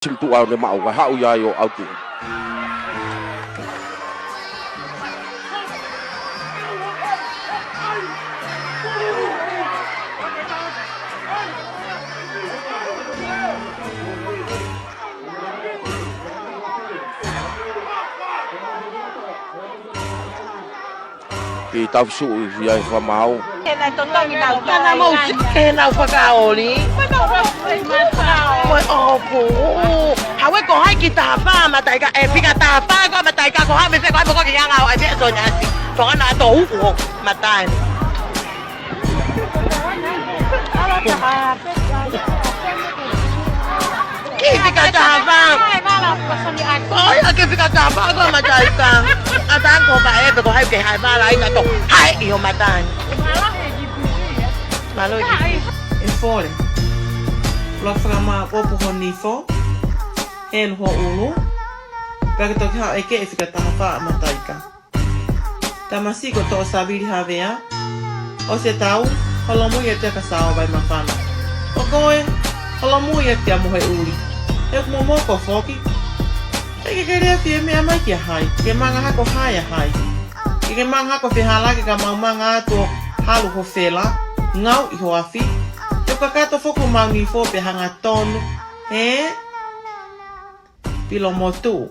Simtu au le mau ka hau ya yo au tu. Ki tau su ya fa mau. Kana mau kena whakaori. Moi opo. Hawe ko hai ki tapa matai ka e pika tapa ko matai ka ko ha me se ko ko ki nga ai be so nyasi. To na to hu matai. Ki pika tapa. Ôi, cái pika tapa ko matai ka. Atan ko ba e ko hai ke hai ba lai na to. Hai io matai. Malo iki. Fole. Lok frama opo honifo. En ho ulu. Pagi toki ha eke e fika tahafa mataika. Tamasi ko to sabili havea. O se tau, holomu ia te kasao vai mawhana. O koe, holomu ia te amuhe uli. E kumomo ko foki. Eke ke rea fie mea mai kia hai. Ke manga hako hai a hai. Ke manga hako whihalake ka maumanga ato halu ho whela. Ngau i ho afi. Te kakato whoko maungi fō pe hanga tonu. He? Pilo motu.